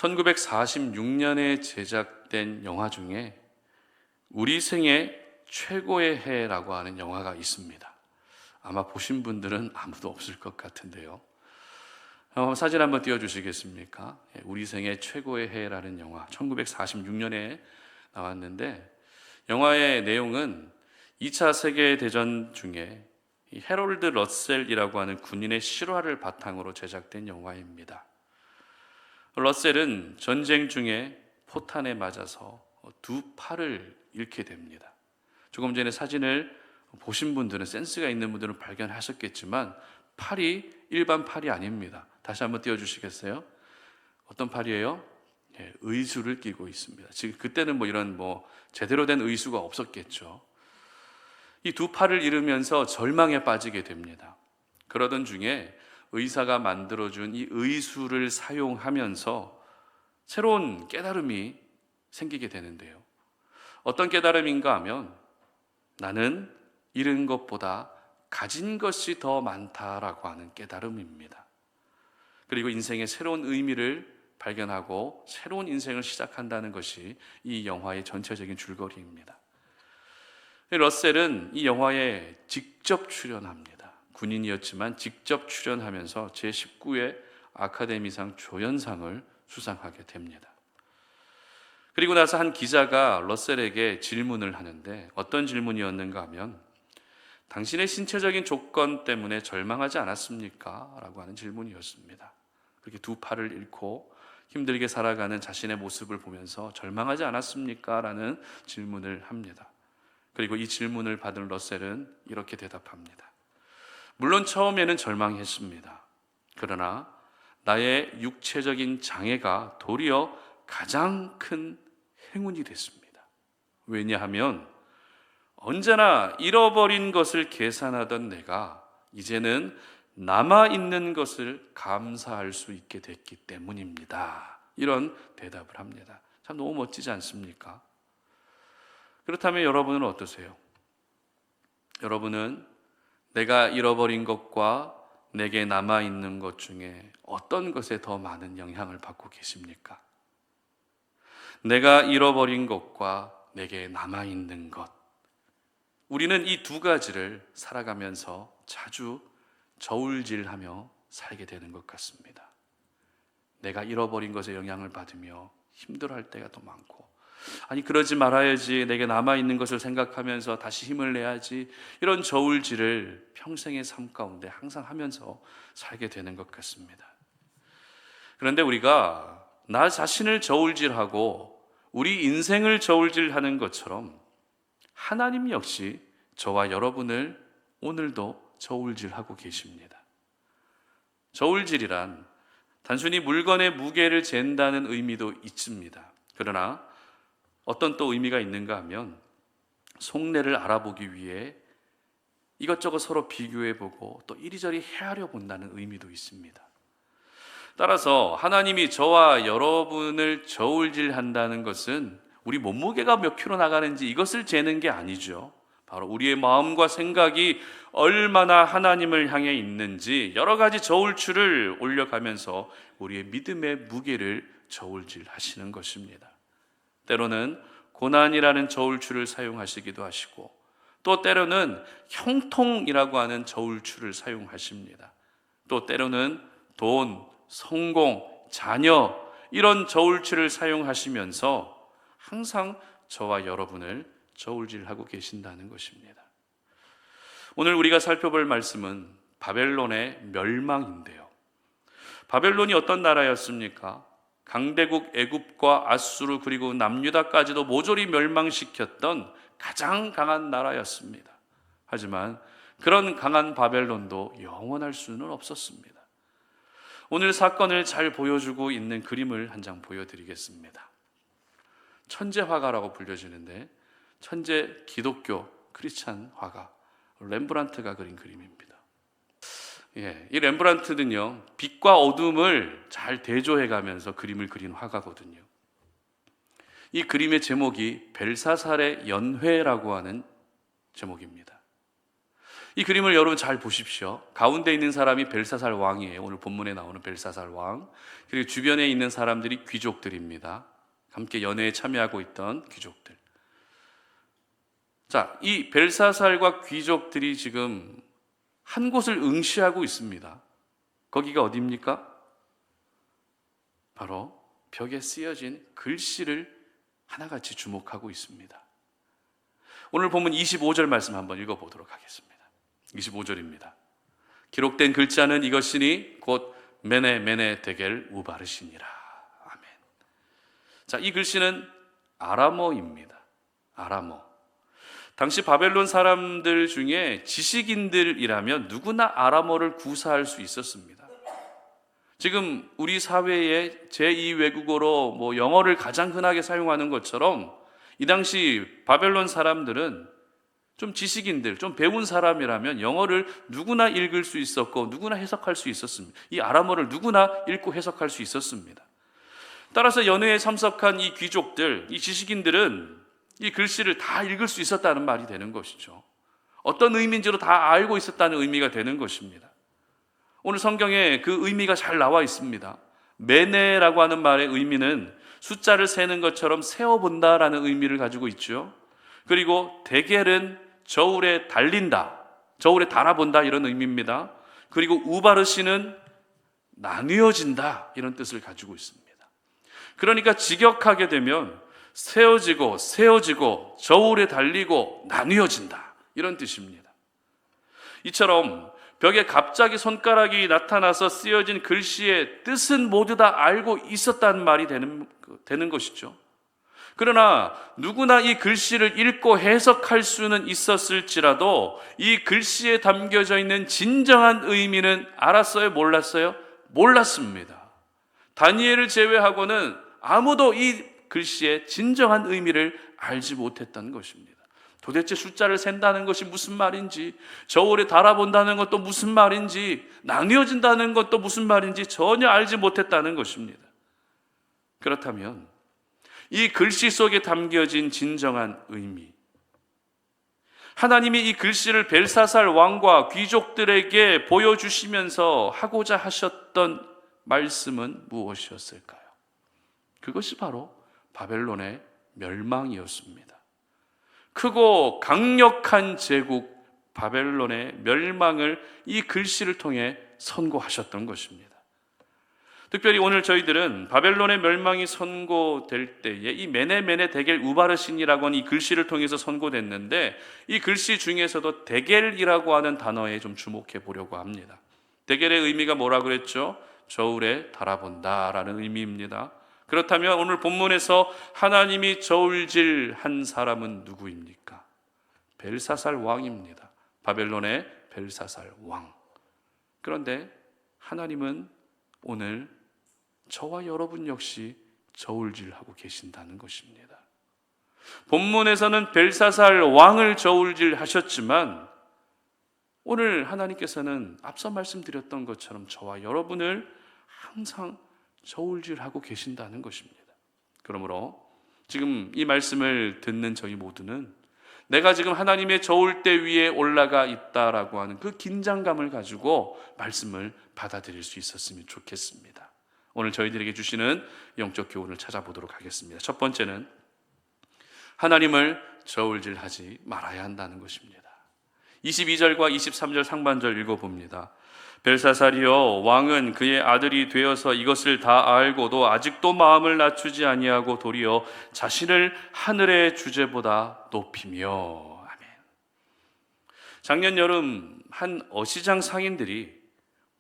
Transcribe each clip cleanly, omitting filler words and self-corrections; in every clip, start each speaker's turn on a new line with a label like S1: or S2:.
S1: 1946년에 제작된 영화 중에 우리 생애 최고의 해라고 하는 영화가 있습니다. 아마 보신 분들은 아무도 없을 것 같은데요. 사진 한번 띄워주시겠습니까? 우리 생애 최고의 해라는 영화 1946년에 나왔는데, 영화의 내용은 2차 세계대전 중에 해롤드 러셀이라고 하는 군인의 실화를 바탕으로 제작된 영화입니다. 러셀은 전쟁 중에 포탄에 맞아서 두 팔을 잃게 됩니다. 조금 전에 사진을 보신 분들은, 센스가 있는 분들은 발견하셨겠지만 팔이 일반 팔이 아닙니다. 다시 한번 띄워주시겠어요? 어떤 팔이에요? 의수를 끼고 있습니다. 지금 그때는 이런 제대로 된 의수가 없었겠죠. 이 두 팔을 잃으면서 절망에 빠지게 됩니다. 그러던 중에 의사가 만들어준 이 의수를 사용하면서 새로운 깨달음이 생기게 되는데요. 어떤 깨달음인가 하면, 나는 잃은 것보다 가진 것이 더 많다라고 하는 깨달음입니다. 그리고 인생의 새로운 의미를 발견하고 새로운 인생을 시작한다는 것이 이 영화의 전체적인 줄거리입니다. 러셀은 이 영화에 직접 출연합니다. 군인이었지만 직접 출연하면서 제19회 아카데미상 조연상을 수상하게 됩니다. 그리고 나서 한 기자가 러셀에게 질문을 하는데, 어떤 질문이었는가 하면, 당신의 신체적인 조건 때문에 절망하지 않았습니까? 라고 하는 질문이었습니다. 그렇게 두 팔을 잃고 힘들게 살아가는 자신의 모습을 보면서 절망하지 않았습니까? 라는 질문을 합니다. 그리고 이 질문을 받은 러셀은 이렇게 대답합니다. 물론 처음에는 절망했습니다. 그러나 나의 육체적인 장애가 도리어 가장 큰 행운이 됐습니다. 왜냐하면 언제나 잃어버린 것을 계산하던 내가 이제는 남아있는 것을 감사할 수 있게 됐기 때문입니다. 이런 대답을 합니다. 참 너무 멋지지 않습니까? 그렇다면 여러분은 어떠세요? 여러분은 내가 잃어버린 것과 내게 남아있는 것 중에 어떤 것에 더 많은 영향을 받고 계십니까? 내가 잃어버린 것과 내게 남아있는 것, 우리는 이 두 가지를 살아가면서 자주 저울질하며 살게 되는 것 같습니다. 내가 잃어버린 것에 영향을 받으며 힘들어할 때가 더 많고, 아니 그러지 말아야지, 내게 남아있는 것을 생각하면서 다시 힘을 내야지, 이런 저울질을 평생의 삶 가운데 항상 하면서 살게 되는 것 같습니다. 그런데 우리가 나 자신을 저울질하고 우리 인생을 저울질하는 것처럼 하나님 역시 저와 여러분을 오늘도 저울질하고 계십니다. 저울질이란 단순히 물건의 무게를 잰다는 의미도 있습니다. 그러나 어떤 또 의미가 있는가 하면, 속내를 알아보기 위해 이것저것 서로 비교해보고 또 이리저리 헤아려 본다는 의미도 있습니다. 따라서 하나님이 저와 여러분을 저울질한다는 것은 우리 몸무게가 몇 킬로 나가는지 이것을 재는 게 아니죠. 바로 우리의 마음과 생각이 얼마나 하나님을 향해 있는지 여러 가지 저울추를 올려가면서 우리의 믿음의 무게를 저울질하시는 것입니다. 때로는 고난이라는 저울추를 사용하시기도 하시고, 또 때로는 형통이라고 하는 저울추를 사용하십니다. 또 때로는 돈, 성공, 자녀, 이런 저울추를 사용하시면서 항상 저와 여러분을 저울질하고 계신다는 것입니다. 오늘 우리가 살펴볼 말씀은 바벨론의 멸망인데요. 바벨론이 어떤 나라였습니까? 강대국 애굽과 아수르 그리고 남유다까지도 모조리 멸망시켰던 가장 강한 나라였습니다. 하지만 그런 강한 바벨론도 영원할 수는 없었습니다. 오늘 사건을 잘 보여주고 있는 그림을 한 장 보여드리겠습니다. 천재 화가라고 불려지는데, 천재 기독교 크리스찬 화가 렘브란트가 그린 그림입니다. 이 렘브란트는요, 빛과 어둠을 잘 대조해가면서 그림을 그린 화가거든요. 이 그림의 제목이 벨사살의 연회라고 하는 제목입니다. 이 그림을 여러분 잘 보십시오. 가운데 있는 사람이 벨사살 왕이에요. 오늘 본문에 나오는 벨사살 왕. 그리고 주변에 있는 사람들이 귀족들입니다. 함께 연회에 참여하고 있던 귀족들. 자, 이 벨사살과 귀족들이 지금 한 곳을 응시하고 있습니다. 거기가 어디입니까? 바로 벽에 쓰여진 글씨를 하나같이 주목하고 있습니다. 오늘 본문 25절 말씀 한번 읽어보도록 하겠습니다. 25절입니다. 기록된 글자는 이것이니 곧 메네 데겔 우바르시니라. 아멘. 자, 이 글씨는 아람어입니다. 아람어. 당시 바벨론 사람들 중에 지식인들이라면 누구나 아람어를 구사할 수 있었습니다. 지금 우리 사회에 제2외국어로 영어를 가장 흔하게 사용하는 것처럼 이 당시 바벨론 사람들은 좀 지식인들, 좀 배운 사람이라면 영어를 누구나 읽을 수 있었고 누구나 해석할 수 있었습니다. 이 아람어를 누구나 읽고 해석할 수 있었습니다. 따라서 연회에 참석한 이 귀족들, 이 지식인들은 이 글씨를 다 읽을 수 있었다는 말이 되는 것이죠. 어떤 의미인지로 다 알고 있었다는 의미가 되는 것입니다. 오늘 성경에 그 의미가 잘 나와 있습니다. 메네라고 하는 말의 의미는 숫자를 세는 것처럼 세어본다라는 의미를 가지고 있죠. 그리고 데겔은 저울에 달린다, 저울에 달아본다 이런 의미입니다. 그리고 우바르시는 나뉘어진다 이런 뜻을 가지고 있습니다. 그러니까 직역하게 되면 세어지고 저울에 달리고 나뉘어진다 이런 뜻입니다. 이처럼 벽에 갑자기 손가락이 나타나서 쓰여진 글씨의 뜻은 모두 다 알고 있었다는 말이 되는 것이죠. 그러나 누구나 이 글씨를 읽고 해석할 수는 있었을지라도 이 글씨에 담겨져 있는 진정한 의미는 알았어요? 몰랐어요? 몰랐습니다. 다니엘을 제외하고는 아무도 이 글씨의 진정한 의미를 알지 못했다는 것입니다. 도대체 숫자를 센다는 것이 무슨 말인지, 저울에 달아본다는 것도 무슨 말인지, 나뉘어진다는 것도 무슨 말인지 전혀 알지 못했다는 것입니다. 그렇다면 이 글씨 속에 담겨진 진정한 의미, 하나님이 이 글씨를 벨사살 왕과 귀족들에게 보여주시면서 하고자 하셨던 말씀은 무엇이었을까요? 그것이 바로 바벨론의 멸망이었습니다. 크고 강력한 제국 바벨론의 멸망을 이 글씨를 통해 선고하셨던 것입니다. 특별히 오늘 저희들은 바벨론의 멸망이 선고될 때에 이 메네 데겔 우바르신이라고 하는 이 글씨를 통해서 선고됐는데 이 글씨 중에서도 데겔이라고 하는 단어에 좀 주목해 보려고 합니다. 데겔의 의미가 뭐라 그랬죠? 저울에 달아본다라는 의미입니다. 그렇다면 오늘 본문에서 하나님이 저울질한 사람은 누구입니까? 벨사살 왕입니다. 바벨론의 벨사살 왕. 그런데 하나님은 오늘 저와 여러분 역시 저울질하고 계신다는 것입니다. 본문에서는 벨사살 왕을 저울질하셨지만 오늘 하나님께서는 앞서 말씀드렸던 것처럼 저와 여러분을 항상 저울질하고 계신다는 것입니다. 그러므로 지금 이 말씀을 듣는 저희 모두는 내가 지금 하나님의 저울대 위에 올라가 있다라고 하는 그 긴장감을 가지고 말씀을 받아들일 수 있었으면 좋겠습니다. 오늘 저희들에게 주시는 영적 교훈을 찾아보도록 하겠습니다. 첫 번째는 하나님을 저울질하지 말아야 한다는 것입니다. 22절과 23절 상반절 읽어봅니다. 벨사살이여, 왕은 그의 아들이 되어서 이것을 다 알고도 아직도 마음을 낮추지 아니하고 도리어 자신을 하늘의 주제보다 높이며. 아멘. 작년 여름 한 어시장 상인들이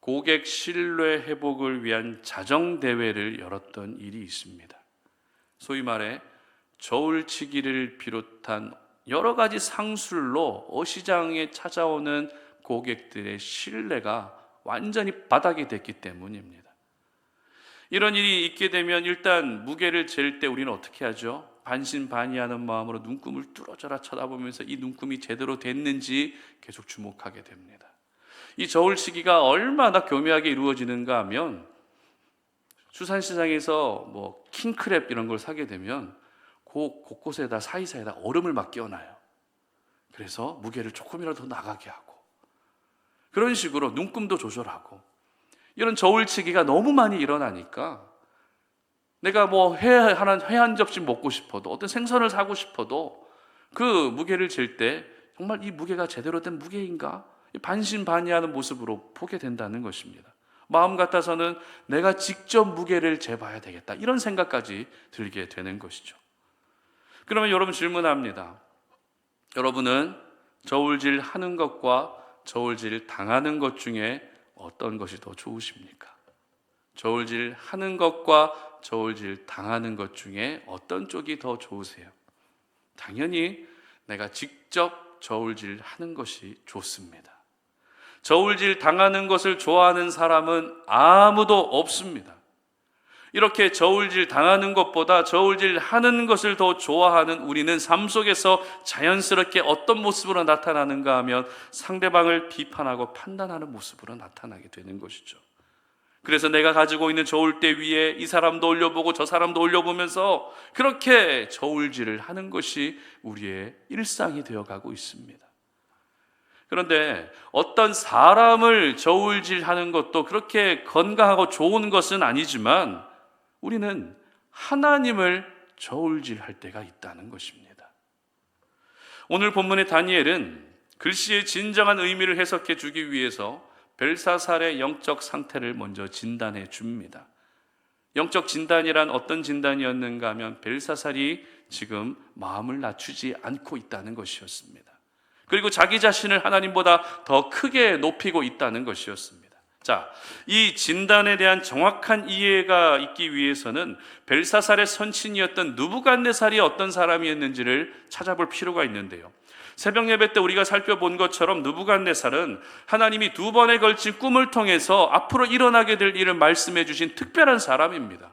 S1: 고객 신뢰 회복을 위한 자정대회를 열었던 일이 있습니다. 소위 말해 저울치기를 비롯한 여러 가지 상술로 어시장에 찾아오는 고객들의 신뢰가 완전히 바닥이 됐기 때문입니다. 이런 일이 있게 되면 일단 무게를 잴 때 우리는 어떻게 하죠? 반신반의하는 마음으로 눈금을 뚫어져라 쳐다보면서 이 눈금이 제대로 됐는지 계속 주목하게 됩니다. 이 저울치기가 얼마나 교묘하게 이루어지는가 하면 수산시장에서 킹크랩 이런 걸 사게 되면 그 곳곳에다 사이사이에다 얼음을 막 끼워놔요. 그래서 무게를 조금이라도 더 나가게 하고, 그런 식으로 눈금도 조절하고, 이런 저울치기가 너무 많이 일어나니까 내가 뭐 회 한 접시 먹고 싶어도, 어떤 생선을 사고 싶어도 그 무게를 잴 때 정말 이 무게가 제대로 된 무게인가? 반신반의하는 모습으로 보게 된다는 것입니다. 마음 같아서는 내가 직접 무게를 재봐야 되겠다, 이런 생각까지 들게 되는 것이죠. 그러면 여러분, 질문합니다. 여러분은 저울질 하는 것과 저울질 당하는 것 중에 어떤 것이 더 좋으십니까? 저울질 하는 것과 저울질 당하는 것 중에 어떤 쪽이 더 좋으세요? 당연히 내가 직접 저울질 하는 것이 좋습니다. 저울질 당하는 것을 좋아하는 사람은 아무도 없습니다. 이렇게 저울질 당하는 것보다 저울질 하는 것을 더 좋아하는 우리는 삶 속에서 자연스럽게 어떤 모습으로 나타나는가 하면 상대방을 비판하고 판단하는 모습으로 나타나게 되는 것이죠. 그래서 내가 가지고 있는 저울대 위에 이 사람도 올려보고 저 사람도 올려보면서 그렇게 저울질을 하는 것이 우리의 일상이 되어가고 있습니다. 그런데 어떤 사람을 저울질하는 것도 그렇게 건강하고 좋은 것은 아니지만 우리는 하나님을 저울질할 때가 있다는 것입니다. 오늘 본문의 다니엘은 글씨의 진정한 의미를 해석해 주기 위해서 벨사살의 영적 상태를 먼저 진단해 줍니다. 영적 진단이란 어떤 진단이었는가 하면 벨사살이 지금 마음을 낮추지 않고 있다는 것이었습니다. 그리고 자기 자신을 하나님보다 더 크게 높이고 있다는 것이었습니다. 자, 이 진단에 대한 정확한 이해가 있기 위해서는 벨사살의 선친이었던 느부갓네살이 어떤 사람이었는지를 찾아볼 필요가 있는데요. 새벽 예배 때 우리가 살펴본 것처럼 느부갓네살은 하나님이 2번에 걸친 꿈을 통해서 앞으로 일어나게 될 일을 말씀해 주신 특별한 사람입니다.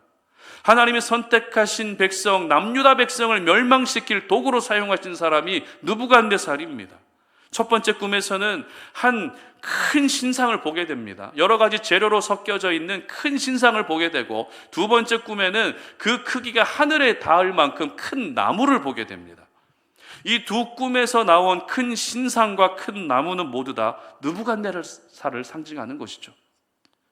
S1: 하나님이 선택하신 백성, 남유다 백성을 멸망시킬 도구로 사용하신 사람이 느부갓네살입니다. 첫 번째 꿈에서는 한 큰 신상을 보게 됩니다. 여러 가지 재료로 섞여져 있는 큰 신상을 보게 되고, 두 번째 꿈에는 그 크기가 하늘에 닿을 만큼 큰 나무를 보게 됩니다. 이 두 꿈에서 나온 큰 신상과 큰 나무는 모두 다 느부갓네살을 상징하는 것이죠.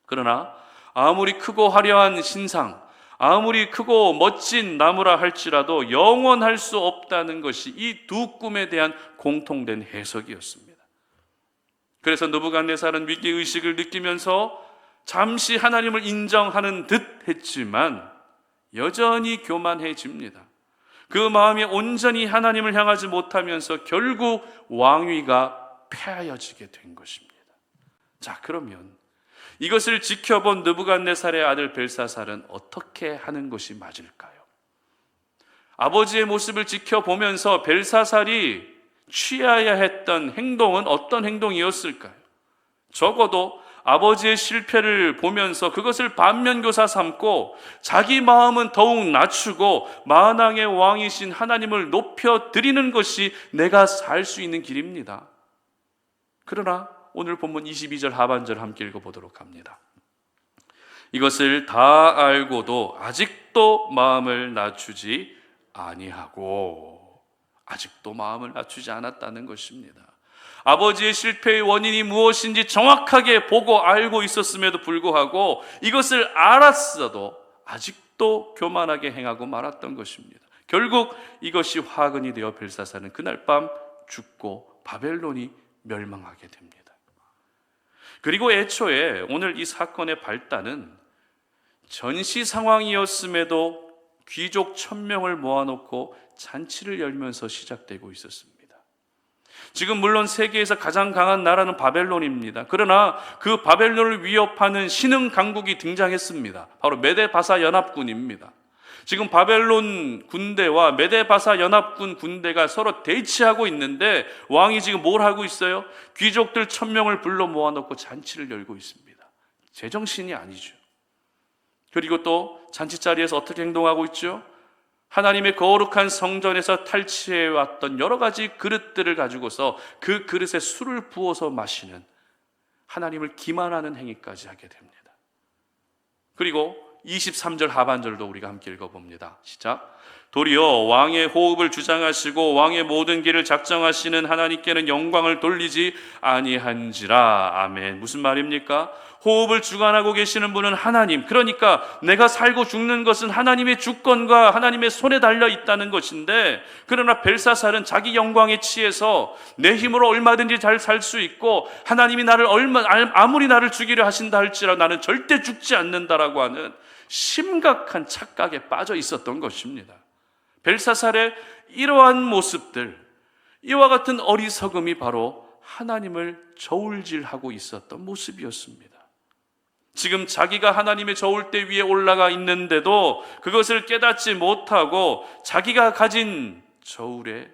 S1: 그러나 아무리 크고 화려한 신상, 아무리 크고 멋진 나무라 할지라도 영원할 수 없다는 것이 이 두 꿈에 대한 공통된 해석이었습니다. 그래서 느부갓네살은 위기의식을 느끼면서 잠시 하나님을 인정하는 듯 했지만 여전히 교만해집니다. 그 마음이 온전히 하나님을 향하지 못하면서 결국 왕위가 폐하여지게 된 것입니다. 자, 그러면 이것을 지켜본 느부갓네살의 아들 벨사살은 어떻게 하는 것이 맞을까요? 아버지의 모습을 지켜보면서 벨사살이 취해야 했던 행동은 어떤 행동이었을까요? 적어도 아버지의 실패를 보면서 그것을 반면교사 삼고 자기 마음은 더욱 낮추고 만왕의 왕이신 하나님을 높여드리는 것이 내가 살 수 있는 길입니다. 그러나 오늘 본문 22절 하반절 함께 읽어보도록 합니다. 이것을 다 알고도 아직도 마음을 낮추지 아니하고, 아직도 마음을 낮추지 않았다는 것입니다. 아버지의 실패의 원인이 무엇인지 정확하게 보고 알고 있었음에도 불구하고 이것을 알았어도 아직도 교만하게 행하고 말았던 것입니다. 결국 이것이 화근이 되어 벨사살은 그날 밤 죽고 바벨론이 멸망하게 됩니다. 그리고 애초에 오늘 이 사건의 발단은 전시 상황이었음에도 귀족 1000명을 모아놓고 잔치를 열면서 시작되고 있었습니다. 지금 물론 세계에서 가장 강한 나라는 바벨론입니다. 그러나 그 바벨론을 위협하는 신흥 강국이 등장했습니다. 바로 메데바사 연합군입니다. 지금 바벨론 군대와 메데바사 연합군 군대가 서로 대치하고 있는데 왕이 지금 뭘 하고 있어요? 귀족들 1000명을 불러 모아놓고 잔치를 열고 있습니다. 제정신이 아니죠. 그리고 또 잔치 자리에서 어떻게 행동하고 있죠? 하나님의 거룩한 성전에서 탈취해왔던 여러 가지 그릇들을 가지고서 그 그릇에 술을 부어서 마시는, 하나님을 기만하는 행위까지 하게 됩니다. 그리고 23절 하반절도 우리가 함께 읽어봅니다. 시작. 도리어 왕의 호흡을 주장하시고 왕의 모든 길을 작정하시는 하나님께는 영광을 돌리지 아니한지라. 아멘. 무슨 말입니까? 호흡을 주관하고 계시는 분은 하나님, 그러니까 내가 살고 죽는 것은 하나님의 주권과 하나님의 손에 달려 있다는 것인데, 그러나 벨사살은 자기 영광에 취해서 내 힘으로 얼마든지 잘 살 수 있고 하나님이 나를 아무리 나를 죽이려 하신다 할지라도 나는 절대 죽지 않는다라고 하는 심각한 착각에 빠져 있었던 것입니다. 벨사살의 이러한 모습들, 이와 같은 어리석음이 바로 하나님을 저울질하고 있었던 모습이었습니다. 지금 자기가 하나님의 저울대 위에 올라가 있는데도 그것을 깨닫지 못하고 자기가 가진 저울에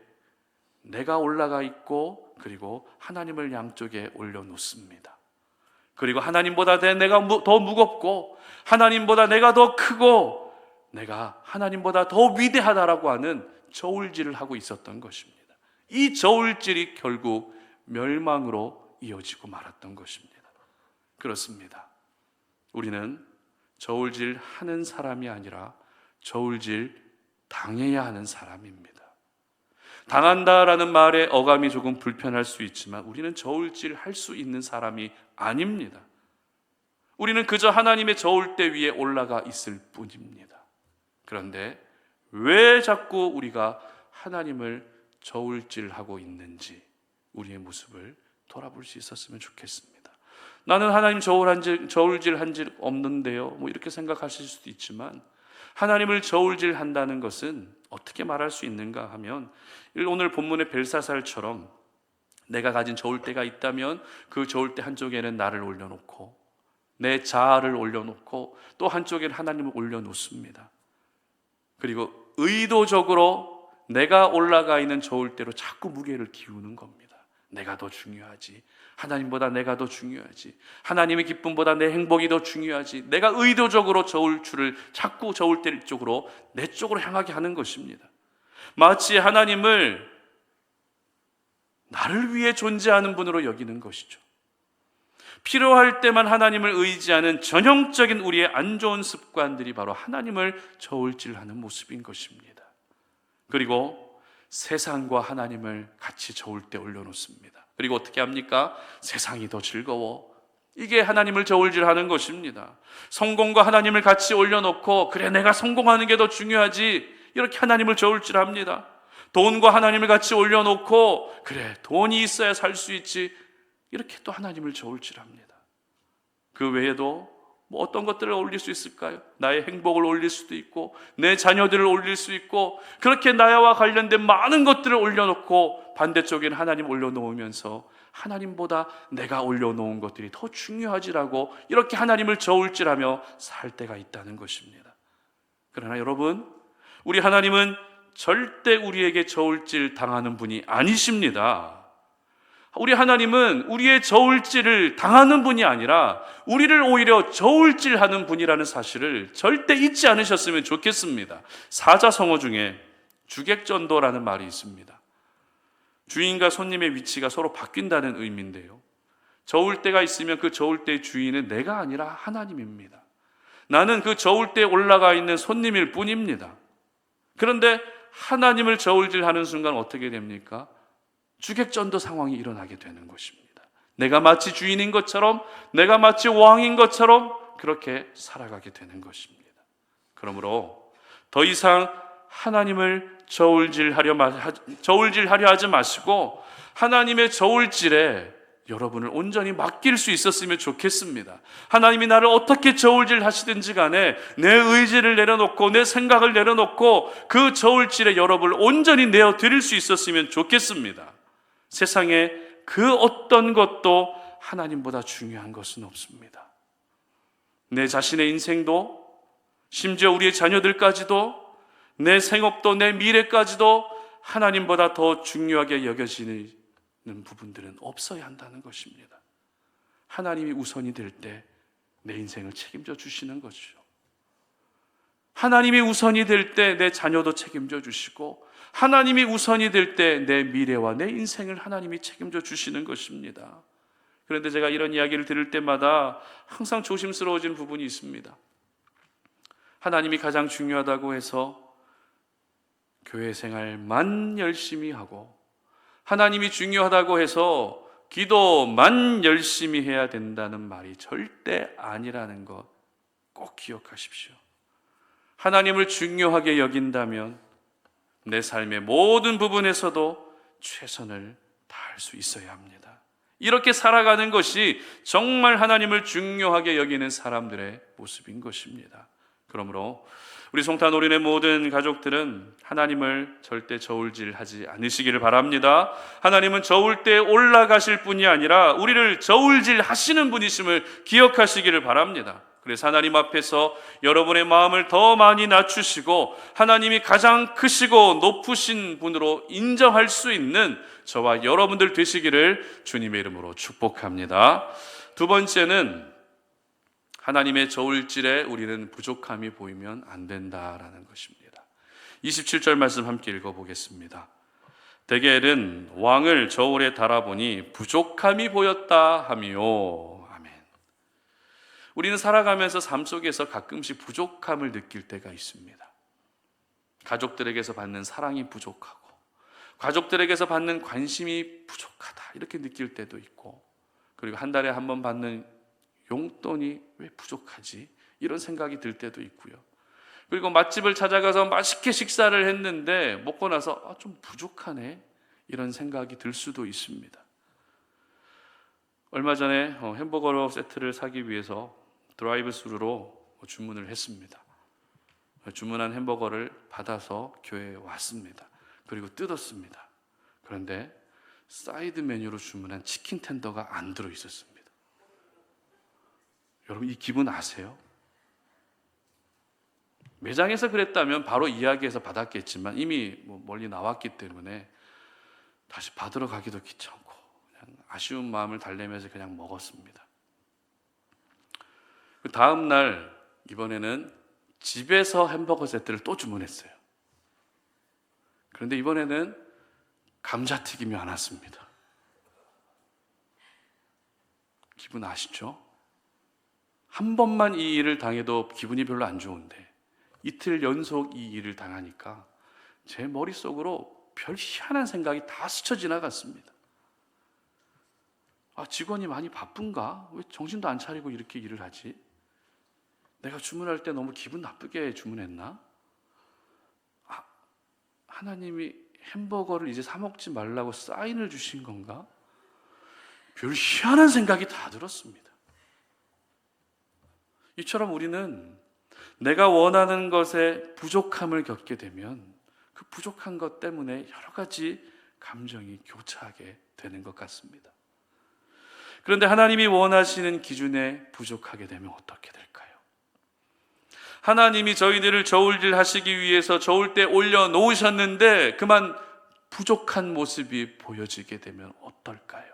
S1: 내가 올라가 있고, 그리고 하나님을 양쪽에 올려놓습니다. 그리고 하나님보다 내가 더 무겁고 하나님보다 내가 더 크고 내가 하나님보다 더 위대하다라고 하는 저울질을 하고 있었던 것입니다. 이 저울질이 결국 멸망으로 이어지고 말았던 것입니다. 그렇습니다. 우리는 저울질 하는 사람이 아니라 저울질 당해야 하는 사람입니다. 당한다라는 말의 어감이 조금 불편할 수 있지만 우리는 저울질 할 수 있는 사람이 아닙니다. 우리는 그저 하나님의 저울대 위에 올라가 있을 뿐입니다. 그런데 왜 자꾸 우리가 하나님을 저울질하고 있는지 우리의 모습을 돌아볼 수 있었으면 좋겠습니다. 나는 하나님 저울질한 적 없는데요, 이렇게 생각하실 수도 있지만, 하나님을 저울질한다는 것은 어떻게 말할 수 있는가 하면, 오늘 본문의 벨사살처럼 내가 가진 저울대가 있다면 그 저울대 한쪽에는 나를 올려놓고 내 자아를 올려놓고 또 한쪽에는 하나님을 올려놓습니다. 그리고 의도적으로 내가 올라가 있는 저울대로 자꾸 무게를 기우는 겁니다. 내가 더 중요하지, 하나님보다 내가 더 중요하지, 하나님의 기쁨보다 내 행복이 더 중요하지, 내가 의도적으로 저울줄을 자꾸 저울대 쪽으로, 내 쪽으로 향하게 하는 것입니다. 마치 하나님을 나를 위해 존재하는 분으로 여기는 것이죠. 필요할 때만 하나님을 의지하는 전형적인 우리의 안 좋은 습관들이 바로 하나님을 저울질하는 모습인 것입니다. 그리고 세상과 하나님을 같이 저울대 올려놓습니다. 그리고 어떻게 합니까? 세상이 더 즐거워, 이게 하나님을 저울질하는 것입니다. 성공과 하나님을 같이 올려놓고, 그래 내가 성공하는 게 더 중요하지, 이렇게 하나님을 저울질합니다. 돈과 하나님을 같이 올려놓고, 그래 돈이 있어야 살 수 있지, 이렇게 또 하나님을 저울질합니다. 그 외에도 어떤 것들을 올릴 수 있을까요? 나의 행복을 올릴 수도 있고 내 자녀들을 올릴 수 있고, 그렇게 나와 관련된 많은 것들을 올려놓고 반대쪽에는 하나님 올려놓으면서 하나님보다 내가 올려놓은 것들이 더 중요하지라고 이렇게 하나님을 저울질하며 살 때가 있다는 것입니다. 그러나 여러분, 우리 하나님은 절대 우리에게 저울질 당하는 분이 아니십니다. 우리 하나님은 우리의 저울질을 당하는 분이 아니라 우리를 오히려 저울질하는 분이라는 사실을 절대 잊지 않으셨으면 좋겠습니다. 사자성어 중에 주객전도라는 말이 있습니다. 주인과 손님의 위치가 서로 바뀐다는 의미인데요, 저울대가 있으면 그 저울대의 주인은 내가 아니라 하나님입니다. 나는 그 저울대에 올라가 있는 손님일 뿐입니다. 그런데 하나님을 저울질하는 순간 어떻게 됩니까? 주객전도 상황이 일어나게 되는 것입니다. 내가 마치 주인인 것처럼, 내가 마치 왕인 것처럼 그렇게 살아가게 되는 것입니다. 그러므로 더 이상 하나님을 저울질하려 하지 마시고 하나님의 저울질에 여러분을 온전히 맡길 수 있었으면 좋겠습니다. 하나님이 나를 어떻게 저울질 하시든지 간에 내 의지를 내려놓고 내 생각을 내려놓고 그 저울질에 여러분을 온전히 내어 드릴 수 있었으면 좋겠습니다. 세상에 그 어떤 것도 하나님보다 중요한 것은 없습니다. 내 자신의 인생도, 심지어 우리의 자녀들까지도, 내 생업도, 내 미래까지도 하나님보다 더 중요하게 여겨지는 부분들은 없어야 한다는 것입니다. 하나님이 우선이 될 때 내 인생을 책임져 주시는 것이죠. 하나님이 우선이 될 때 내 자녀도 책임져 주시고, 하나님이 우선이 될 때 내 미래와 내 인생을 하나님이 책임져 주시는 것입니다. 그런데 제가 이런 이야기를 들을 때마다 항상 조심스러워진 부분이 있습니다. 하나님이 가장 중요하다고 해서 교회 생활만 열심히 하고, 하나님이 중요하다고 해서 기도만 열심히 해야 된다는 말이 절대 아니라는 것 꼭 기억하십시오. 하나님을 중요하게 여긴다면 내 삶의 모든 부분에서도 최선을 다할 수 있어야 합니다. 이렇게 살아가는 것이 정말 하나님을 중요하게 여기는 사람들의 모습인 것입니다. 그러므로 우리 송탄 올인의 모든 가족들은 하나님을 절대 저울질하지 않으시기를 바랍니다. 하나님은 저울 때 올라가실 분이 아니라 우리를 저울질하시는 분이심을 기억하시기를 바랍니다. 그래서 하나님 앞에서 여러분의 마음을 더 많이 낮추시고 하나님이 가장 크시고 높으신 분으로 인정할 수 있는 저와 여러분들 되시기를 주님의 이름으로 축복합니다. 두 번째는 하나님의 저울질에 우리는 부족함이 보이면 안 된다라는 것입니다. 27절 말씀 함께 읽어보겠습니다. 다니엘은 왕을 저울에 달아보니 부족함이 보였다 하며. 우리는 살아가면서 삶 속에서 가끔씩 부족함을 느낄 때가 있습니다. 가족들에게서 받는 사랑이 부족하고, 가족들에게서 받는 관심이 부족하다 이렇게 느낄 때도 있고, 그리고 한 달에 한 번 받는 용돈이 왜 부족하지? 이런 생각이 들 때도 있고요. 그리고 맛집을 찾아가서 맛있게 식사를 했는데 먹고 나서 좀 부족하네 이런 생각이 들 수도 있습니다. 얼마 전에 햄버거 세트를 사기 위해서 드라이브 스루로 주문을 했습니다. 주문한 햄버거를 받아서 교회에 왔습니다. 그리고 뜯었습니다. 그런데 사이드 메뉴로 주문한 치킨 텐더가 안 들어있었습니다. 여러분 이 기분 아세요? 매장에서 그랬다면 바로 이야기해서 받았겠지만 이미 멀리 나왔기 때문에 다시 받으러 가기도 귀찮고 그냥 아쉬운 마음을 달래면서 그냥 먹었습니다. 그 다음 날 이번에는 집에서 햄버거 세트를 또 주문했어요. 그런데 이번에는 감자튀김이 안 왔습니다. 기분 아시죠? 한 번만 이 일을 당해도 기분이 별로 안 좋은데 이틀 연속 이 일을 당하니까 제 머릿속으로 별 희한한 생각이 다 스쳐 지나갔습니다. 직원이 많이 바쁜가? 왜 정신도 안 차리고 이렇게 일을 하지? 내가 주문할 때 너무 기분 나쁘게 주문했나? 하나님이 햄버거를 이제 사 먹지 말라고 사인을 주신 건가? 별 희한한 생각이 다 들었습니다. 이처럼 우리는 내가 원하는 것에 부족함을 겪게 되면 그 부족한 것 때문에 여러 가지 감정이 교차하게 되는 것 같습니다. 그런데 하나님이 원하시는 기준에 부족하게 되면 어떻게 될까요? 하나님이 저희들을 저울질 하시기 위해서 저울대에 올려놓으셨는데 그만 부족한 모습이 보여지게 되면 어떨까요?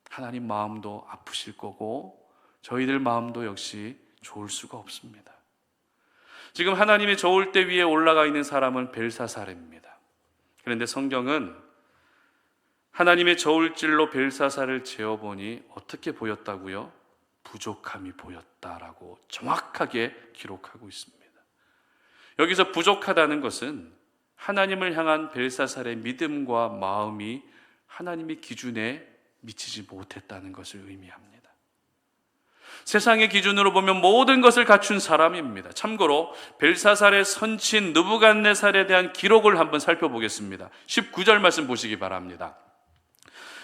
S1: 하나님 마음도 아프실 거고 저희들 마음도 역시 좋을 수가 없습니다. 지금 하나님의 저울대 위에 올라가 있는 사람은 벨사살입니다. 그런데 성경은 하나님의 저울질로 벨사살을 재어보니 어떻게 보였다고요? 부족함이 보였다라고 정확하게 기록하고 있습니다. 여기서 부족하다는 것은 하나님을 향한 벨사살의 믿음과 마음이 하나님의 기준에 미치지 못했다는 것을 의미합니다. 세상의 기준으로 보면 모든 것을 갖춘 사람입니다. 참고로 벨사살의 선친 느부갓네살에 대한 기록을 한번 살펴보겠습니다. 19절 말씀 보시기 바랍니다.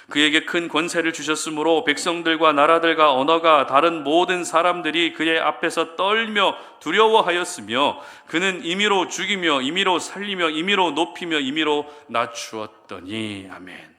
S1: 그에게 큰 권세를 주셨으므로 백성들과 나라들과 언어가 다른 모든 사람들이 그의 앞에서 떨며 두려워하였으며 그는 임의로 죽이며 임의로 살리며 임의로 높이며 임의로 낮추었더니. 아멘.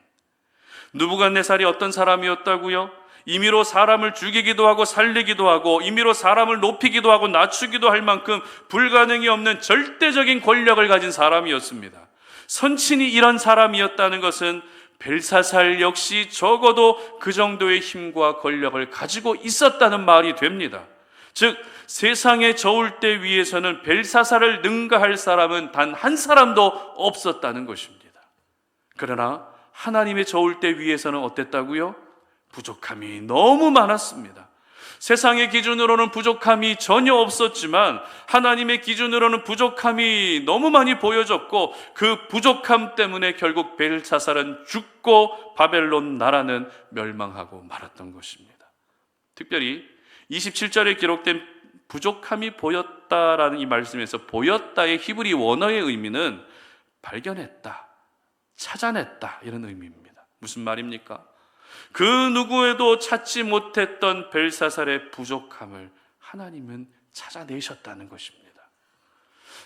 S1: 느부갓네살이 어떤 사람이었다고요? 임의로 사람을 죽이기도 하고 살리기도 하고 임의로 사람을 높이기도 하고 낮추기도 할 만큼 불가능이 없는 절대적인 권력을 가진 사람이었습니다. 선친이 이런 사람이었다는 것은 벨사살 역시 적어도 그 정도의 힘과 권력을 가지고 있었다는 말이 됩니다. 즉 세상의 저울대 위에서는 벨사살을 능가할 사람은 단 한 사람도 없었다는 것입니다. 그러나 하나님의 저울대 위에서는 어땠다고요? 부족함이 너무 많았습니다. 세상의 기준으로는 부족함이 전혀 없었지만 하나님의 기준으로는 부족함이 너무 많이 보여졌고, 그 부족함 때문에 결국 벨사살은 죽고 바벨론 나라는 멸망하고 말았던 것입니다. 특별히 27절에 기록된 부족함이 보였다라는 이 말씀에서 보였다의 히브리 원어의 의미는 발견했다, 찾아냈다, 이런 의미입니다. 무슨 말입니까? 그 누구에도 찾지 못했던 벨사살의 부족함을 하나님은 찾아내셨다는 것입니다.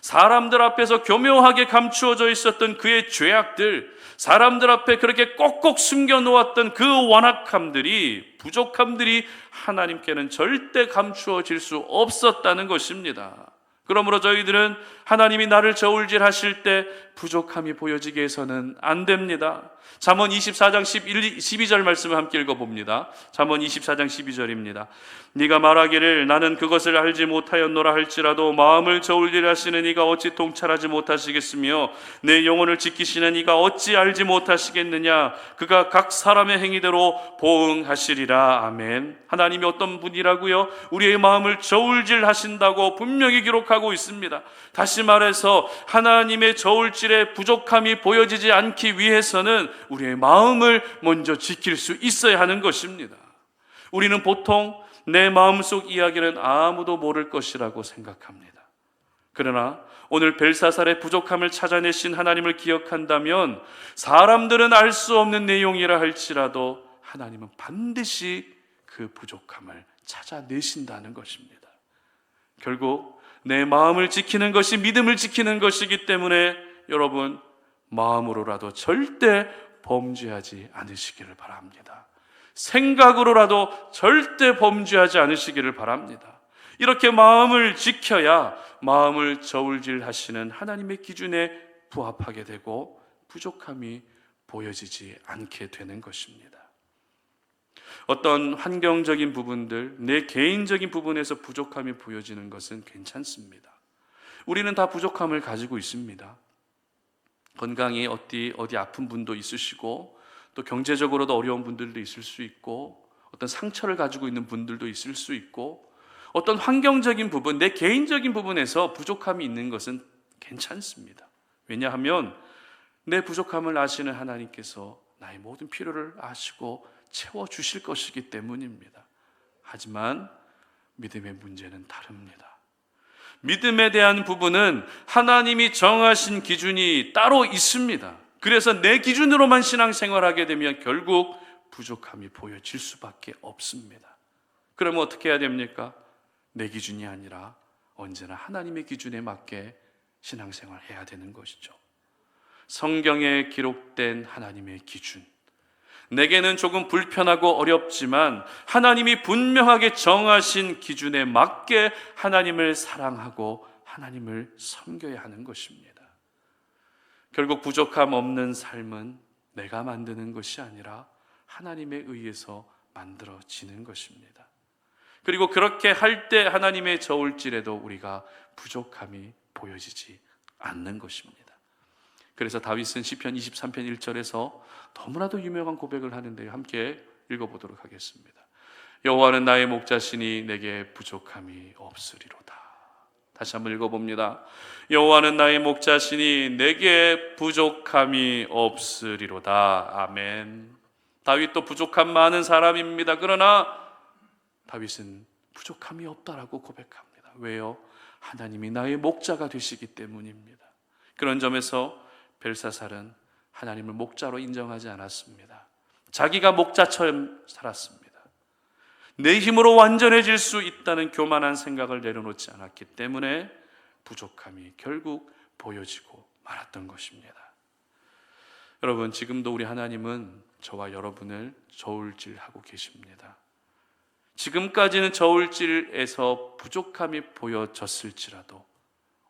S1: 사람들 앞에서 교묘하게 감추어져 있었던 그의 죄악들, 사람들 앞에 그렇게 꼭꼭 숨겨놓았던 그 완악함들이, 부족함들이 하나님께는 절대 감추어질 수 없었다는 것입니다. 그러므로 저희들은 하나님이 나를 저울질하실 때 부족함이 보여지게 해서는 안 됩니다. 잠언 24장 12절 말씀을 함께 읽어봅니다. 잠언 24장 12절입니다. 네가 말하기를 나는 그것을 알지 못하였노라 할지라도 마음을 저울질하시는 이가 어찌 통찰하지 못하시겠으며 내 영혼을 지키시는 이가 어찌 알지 못하시겠느냐. 그가 각 사람의 행위대로 보응하시리라. 아멘. 하나님이 어떤 분이라고요? 우리의 마음을 저울질하신다고 분명히 기록하고 있습니다. 다시 말해서 하나님의 저울질의 부족함이 보여지지 않기 위해서는 우리의 마음을 먼저 지킬 수 있어야 하는 것입니다. 우리는 보통 내 마음속 이야기는 아무도 모를 것이라고 생각합니다. 그러나 오늘 벨사살의 부족함을 찾아내신 하나님을 기억한다면 사람들은 알 수 없는 내용이라 할지라도 하나님은 반드시 그 부족함을 찾아내신다는 것입니다. 결국 내 마음을 지키는 것이 믿음을 지키는 것이기 때문에 여러분, 마음으로라도 절대 범죄하지 않으시기를 바랍니다. 생각으로라도 절대 범죄하지 않으시기를 바랍니다. 이렇게 마음을 지켜야 마음을 저울질하시는 하나님의 기준에 부합하게 되고 부족함이 보여지지 않게 되는 것입니다. 어떤 환경적인 부분들, 내 개인적인 부분에서 부족함이 보여지는 것은 괜찮습니다. 우리는 다 부족함을 가지고 있습니다. 건강이 어디 아픈 분도 있으시고, 또 경제적으로도 어려운 분들도 있을 수 있고, 어떤 상처를 가지고 있는 분들도 있을 수 있고, 어떤 환경적인 부분, 내 개인적인 부분에서 부족함이 있는 것은 괜찮습니다. 왜냐하면 내 부족함을 아시는 하나님께서 나의 모든 필요를 아시고 채워주실 것이기 때문입니다. 하지만 믿음의 문제는 다릅니다. 믿음에 대한 부분은 하나님이 정하신 기준이 따로 있습니다. 그래서 내 기준으로만 신앙생활하게 되면 결국 부족함이 보여질 수밖에 없습니다. 그러면 어떻게 해야 됩니까? 내 기준이 아니라 언제나 하나님의 기준에 맞게 신앙생활해야 되는 것이죠. 성경에 기록된 하나님의 기준, 내게는 조금 불편하고 어렵지만 하나님이 분명하게 정하신 기준에 맞게 하나님을 사랑하고 하나님을 섬겨야 하는 것입니다. 결국 부족함 없는 삶은 내가 만드는 것이 아니라 하나님에 의해서 만들어지는 것입니다. 그리고 그렇게 할 때 하나님의 저울질에도 우리가 부족함이 보여지지 않는 것입니다. 그래서 다윗은 시편 23편 1절에서 너무나도 유명한 고백을 하는데 함께 읽어보도록 하겠습니다. 여호와는 나의 목자시니 내게 부족함이 없으리로다. 다시 한번 읽어봅니다. 여호와는 나의 목자시니 내게 부족함이 없으리로다. 아멘. 다윗도 부족함 많은 사람입니다. 그러나 다윗은 부족함이 없다라고 고백합니다. 왜요? 하나님이 나의 목자가 되시기 때문입니다. 그런 점에서 벨사살은 하나님을 목자로 인정하지 않았습니다. 자기가 목자처럼 살았습니다. 내 힘으로 완전해질 수 있다는 교만한 생각을 내려놓지 않았기 때문에 부족함이 결국 보여지고 말았던 것입니다. 여러분, 지금도 우리 하나님은 저와 여러분을 저울질하고 계십니다. 지금까지는 저울질에서 부족함이 보여졌을지라도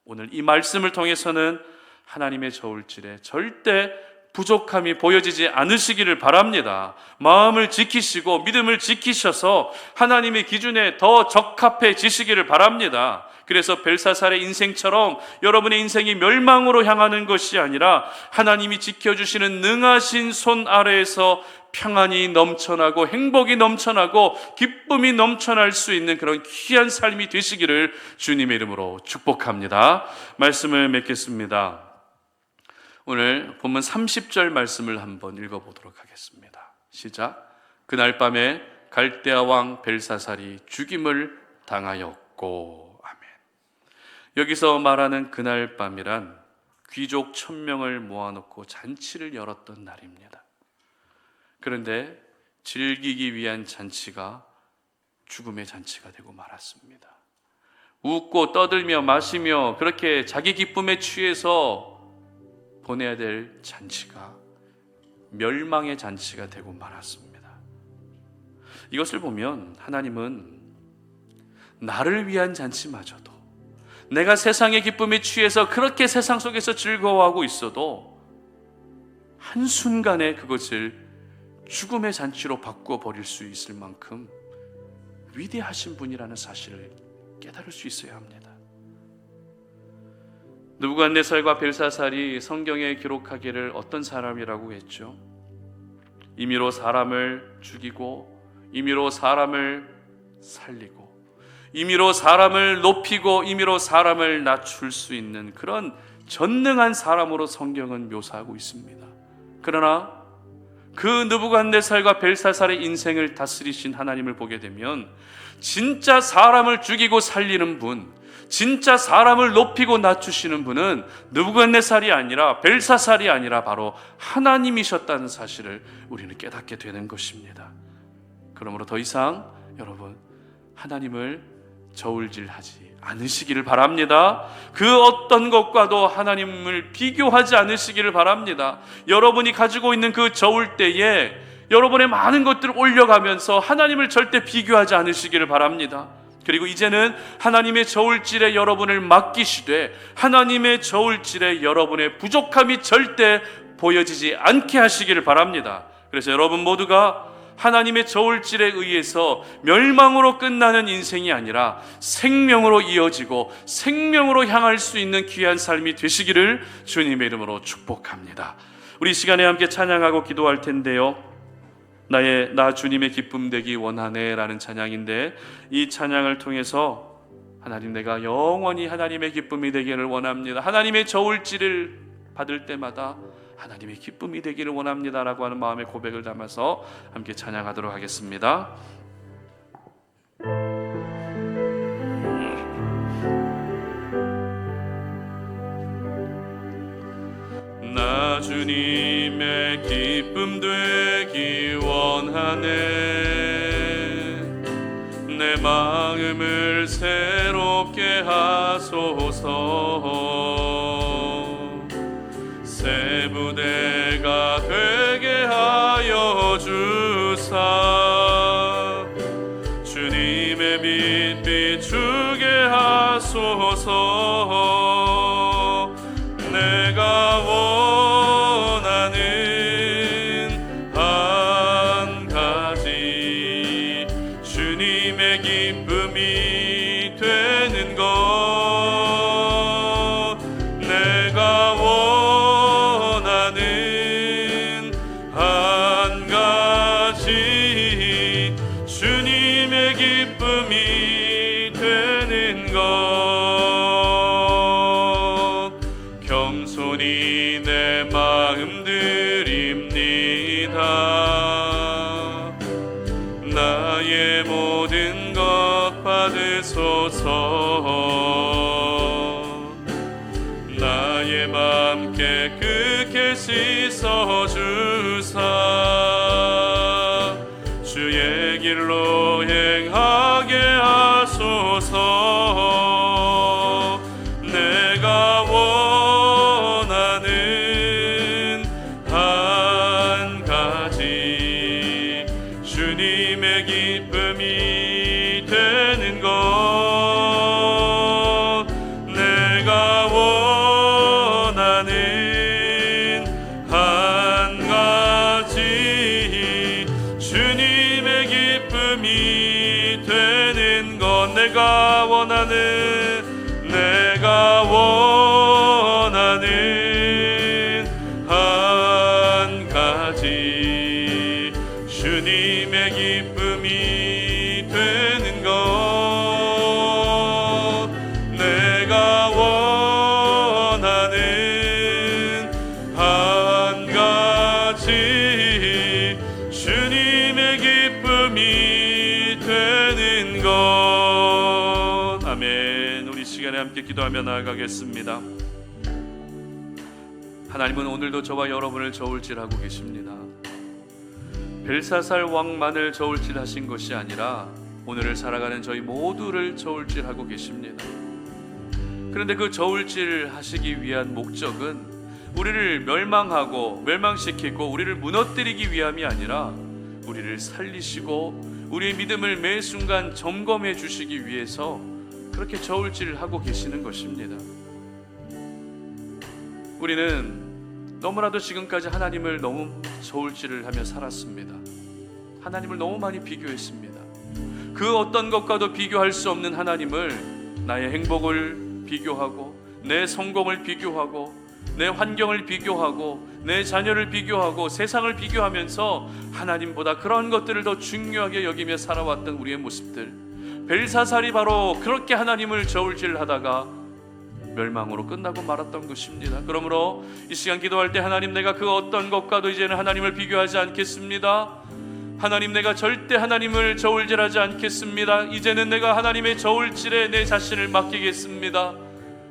S1: 오늘 이 말씀을 통해서는 하나님의 저울질에 절대 부족함이 보여지지 않으시기를 바랍니다. 마음을 지키시고 믿음을 지키셔서 하나님의 기준에 더 적합해지시기를 바랍니다. 그래서 벨사살의 인생처럼 여러분의 인생이 멸망으로 향하는 것이 아니라 하나님이 지켜주시는 능하신 손 아래에서 평안이 넘쳐나고 행복이 넘쳐나고 기쁨이 넘쳐날 수 있는 그런 귀한 삶이 되시기를 주님의 이름으로 축복합니다. 말씀을 맺겠습니다. 오늘 본문 30절 말씀을 한번 읽어보도록 하겠습니다. 시작. 그날 밤에 갈대아 왕 벨사살이 죽임을 당하였고. 아멘. 여기서 말하는 그날 밤이란 귀족 1000명을 모아놓고 잔치를 열었던 날입니다. 그런데 즐기기 위한 잔치가 죽음의 잔치가 되고 말았습니다. 웃고 떠들며 마시며 그렇게 자기 기쁨에 취해서 보내야 될 잔치가 멸망의 잔치가 되고 말았습니다. 이것을 보면 하나님은 나를 위한 잔치마저도, 내가 세상의 기쁨에 취해서 그렇게 세상 속에서 즐거워하고 있어도 한순간에 그것을 죽음의 잔치로 바꾸어 버릴 수 있을 만큼 위대하신 분이라는 사실을 깨달을 수 있어야 합니다. 느부갓네살과 벨사살이 성경에 기록하기를 어떤 사람이라고 했죠? 임의로 사람을 죽이고, 임의로 사람을 살리고, 임의로 사람을 높이고, 임의로 사람을 낮출 수 있는 그런 전능한 사람으로 성경은 묘사하고 있습니다. 그러나 그 느부갓네살과 벨사살의 인생을 다스리신 하나님을 보게 되면 진짜 사람을 죽이고 살리는 분, 진짜 사람을 높이고 낮추시는 분은 느부갓네살이 아니라 벨사살이 아니라 바로 하나님이셨다는 사실을 우리는 깨닫게 되는 것입니다. 그러므로 더 이상 여러분 하나님을 저울질하지 않으시기를 바랍니다. 그 어떤 것과도 하나님을 비교하지 않으시기를 바랍니다. 여러분이 가지고 있는 그 저울대에 여러분의 많은 것들을 올려가면서 하나님을 절대 비교하지 않으시기를 바랍니다. 그리고 이제는 하나님의 저울질에 여러분을 맡기시되 하나님의 저울질에 여러분의 부족함이 절대 보여지지 않게 하시기를 바랍니다. 그래서 여러분 모두가 하나님의 저울질에 의해서 멸망으로 끝나는 인생이 아니라 생명으로 이어지고 생명으로 향할 수 있는 귀한 삶이 되시기를 주님의 이름으로 축복합니다. 우리 시간에 함께 찬양하고 기도할 텐데요. 나 주님의 기쁨 되기 원하네 라는 찬양인데, 이 찬양을 통해서 하나님, 내가 영원히 하나님의 기쁨이 되기를 원합니다. 하나님의 저울질을 받을 때마다 하나님의 기쁨이 되기를 원합니다 라고 하는 마음의 고백을 담아서 함께 찬양하도록 하겠습니다. 나 주님의 기쁨 되기 원하네. 내 마음을 새롭게 하소서. 새 부대가 되게 하여 주사. 주님의 빛 비추게 하소서. 내가 원하는 한 가지, 주님의 기쁨이 되는 것. 내가 원하는 한 가지, 주님의 기쁨이 되는 것. 겸손히 내 마음 드립니다. 나의 모든 것 받으소서. 나의 맘 깨끗게 씻어주사. 주의 길로 행하게 하소서. 내가 원하는 한 가지, 주님의 기쁨이 되는 것. 내가 원하는 한 가지, 한 가지 주님의 기쁨이 되는 것. 아멘. 우리 시간에 함께 기도하며 나아가겠습니다. 하나님은 오늘도 저와 여러분을 저울질하고 계십니다. 벨사살 왕만을 저울질하신 것이 아니라 오늘을 살아가는 저희 모두를 저울질하고 계십니다. 그런데 그 저울질 하시기 위한 목적은 우리를 멸망하고 멸망시키고 우리를 무너뜨리기 위함이 아니라 우리를 살리시고 우리의 믿음을 매 순간 점검해 주시기 위해서 그렇게 저울질하고 계시는 것입니다. 우리는 너무나도 지금까지 하나님을 너무 저울질을 하며 살았습니다. 하나님을 너무 많이 비교했습니다. 그 어떤 것과도 비교할 수 없는 하나님을 나의 행복을 비교하고 내 성공을 비교하고 내 환경을 비교하고 내 자녀를 비교하고 세상을 비교하면서 하나님보다 그러한 것들을 더 중요하게 여기며 살아왔던 우리의 모습들, 벨사살이 바로 그렇게 하나님을 저울질하다가 멸망으로 끝나고 말았던 것입니다. 그러므로 이 시간 기도할 때 하나님, 내가 그 어떤 것과도 이제는 하나님을 비교하지 않겠습니다. 하나님, 내가 절대 하나님을 저울질하지 않겠습니다. 이제는 내가 하나님의 저울질에 내 자신을 맡기겠습니다.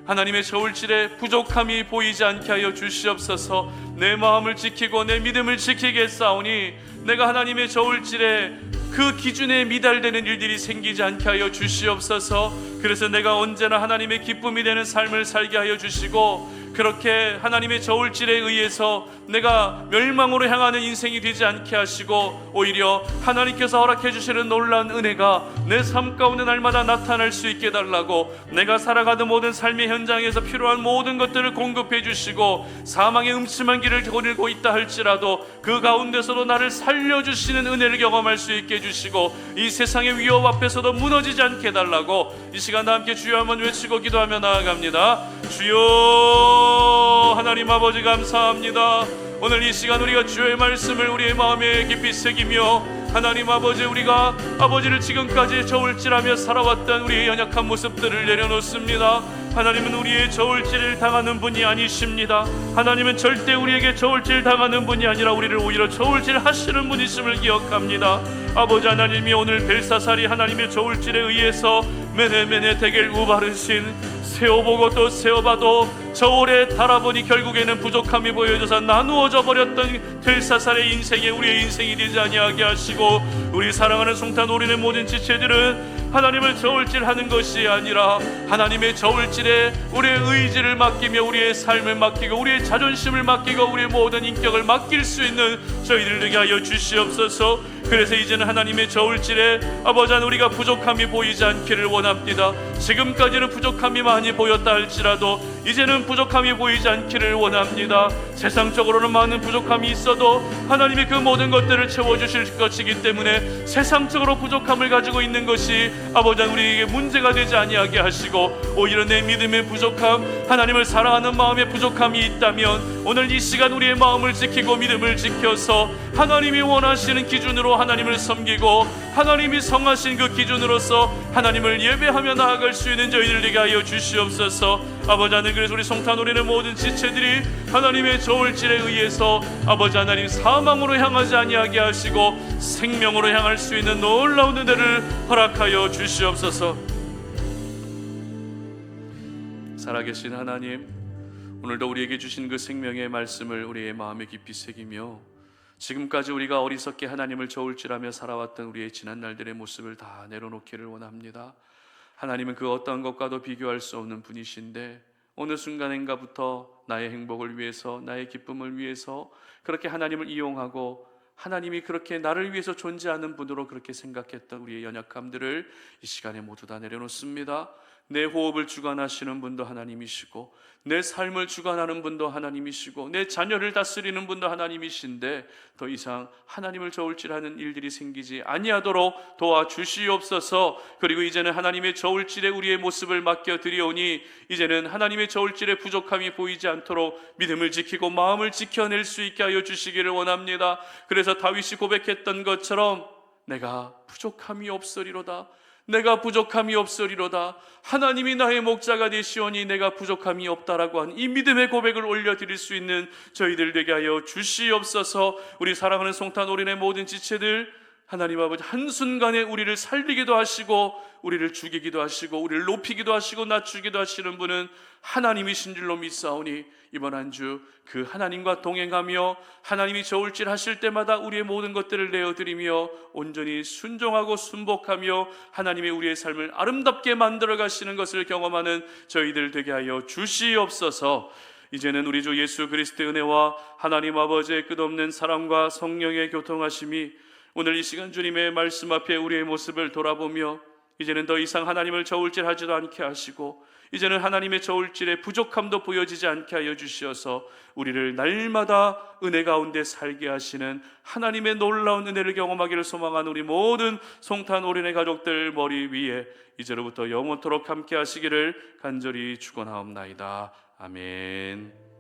S1: 하나님의 저울질에 부족함이 보이지 않게 하여 주시옵소서. 내 마음을 지키고 내 믿음을 지키겠사오니 내가 하나님의 저울질에 그 기준에 미달되는 일들이 생기지 않게 하여 주시옵소서. 그래서 내가 언제나 하나님의 기쁨이 되는 삶을 살게 하여 주시고, 그렇게 하나님의 저울질에 의해서 내가 멸망으로 향하는 인생이 되지 않게 하시고, 오히려 하나님께서 허락해 주시는 놀라운 은혜가 내 삶 가운데 날마다 나타날 수 있게 해달라고, 내가 살아가는 모든 삶의 현장에서 필요한 모든 것들을 공급해 주시고, 사망의 음침한 길을 거닐고 있다 할지라도 그 가운데서도 나를 살려주시는 은혜를 경험할 수 있게 해주시고, 이 세상의 위협 앞에서도 무너지지 않게 해달라고 이 시간 다 함께 주여 한번 외치고 기도하며 나아갑니다. 주여, 하나님 아버지 감사합니다. 오늘 이 시간 우리가 주의 말씀을 우리의 마음에 깊이 새기며, 하나님 아버지, 우리가 아버지를 지금까지 저울질하며 살아왔던 우리의 연약한 모습들을 내려놓습니다. 하나님은 우리의 저울질을 당하는 분이 아니십니다. 하나님은 절대 우리에게 저울질 당하는 분이 아니라 우리를 오히려 저울질 하시는 분이심을 기억합니다. 아버지 하나님이 오늘 벨사살이 하나님의 저울질에 의해서 메네메네 대겔 우바르신 세어보고 또 세어봐도 저울에 달아보니 결국에는 부족함이 보여져서 나누어져 버렸던 벨사살의 인생에 우리의 인생이 되지 아니하게 하시고, 우리 사랑하는 송탄 우리의 모든 지체들은 하나님을 저울질하는 것이 아니라 하나님의 저울질에 우리의 의지를 맡기며 우리의 삶을 맡기고 우리의 자존심을 맡기고 우리의 모든 인격을 맡길 수 있는 저희들 되게 하여 주시옵소서. 그래서 이제는 하나님의 저울질에 아버지 하나님, 우리가 부족함이 보이지 않기를 원합니다. 지금까지는 부족함이 많이 보였다 할지라도 이제는 부족함이 보이지 않기를 원합니다. 세상적으로는 많은 부족함이 있어도 하나님이 그 모든 것들을 채워주실 것이기 때문에 세상적으로 부족함을 가지고 있는 것이 아버지 하나님 우리에게 문제가 되지 아니하게 하시고, 오히려 내 믿음의 부족함, 하나님을 사랑하는 마음의 부족함이 있다면 오늘 이 시간 우리의 마음을 지키고 믿음을 지켜서 하나님이 원하시는 기준으로 하나님을 섬기고 하나님이 성하신 그 기준으로서 하나님을 예배하며 나아갈 수 있는 저희들 되게 하여 주시옵소서. 아버지 하나님, 그래서 우리 송탄 우리의 모든 지체들이 하나님의 저울질에 의해서 아버지 하나님 사망으로 향하지 아니하게 하시고 생명으로 향할 수 있는 놀라운 은혜를 허락하여 주시옵소서. 살아계신 하나님, 오늘도 우리에게 주신 그 생명의 말씀을 우리의 마음에 깊이 새기며, 지금까지 우리가 어리석게 하나님을 저울질하며 살아왔던 우리의 지난 날들의 모습을 다 내려놓기를 원합니다. 하나님은 그 어떤 것과도 비교할 수 없는 분이신데, 어느 순간인가부터 나의 행복을 위해서, 나의 기쁨을 위해서 그렇게 하나님을 이용하고 하나님이 그렇게 나를 위해서 존재하는 분으로 그렇게 생각했던 우리의 연약함들을 이 시간에 모두 다 내려놓습니다. 내 호흡을 주관하시는 분도 하나님이시고, 내 삶을 주관하는 분도 하나님이시고, 내 자녀를 다스리는 분도 하나님이신데 더 이상 하나님을 저울질하는 일들이 생기지 아니하도록 도와주시옵소서. 그리고 이제는 하나님의 저울질에 우리의 모습을 맡겨드리오니 이제는 하나님의 저울질에 부족함이 보이지 않도록 믿음을 지키고 마음을 지켜낼 수 있게 하여 주시기를 원합니다. 그래서 다윗이 고백했던 것처럼 내가 부족함이 없으리로다, 내가 부족함이 없으리로다. 하나님이 나의 목자가 되시오니 내가 부족함이 없다라고 한 이 믿음의 고백을 올려드릴 수 있는 저희들 되게 하여 주시옵소서. 우리 사랑하는 송탄 올인의 모든 지체들, 하나님 아버지 한순간에 우리를 살리기도 하시고 우리를 죽이기도 하시고 우리를 높이기도 하시고 낮추기도 하시는 분은 하나님이신 줄로 믿사오니 이번 한 주 그 하나님과 동행하며 하나님이 저울질 하실 때마다 우리의 모든 것들을 내어드리며 온전히 순종하고 순복하며 하나님의 우리의 삶을 아름답게 만들어 가시는 것을 경험하는 저희들 되게 하여 주시옵소서. 이제는 우리 주 예수 그리스도의 은혜와 하나님 아버지의 끝없는 사랑과 성령의 교통하심이 오늘 이 시간 주님의 말씀 앞에 우리의 모습을 돌아보며 이제는 더 이상 하나님을 저울질하지도 않게 하시고 이제는 하나님의 저울질에 부족함도 보여지지 않게 하여 주시어서 우리를 날마다 은혜 가운데 살게 하시는 하나님의 놀라운 은혜를 경험하기를 소망하는 우리 모든 송탄 올인의 가족들 머리 위에 이제로부터 영원토록 함께 하시기를 간절히 축원하옵나이다. 아멘.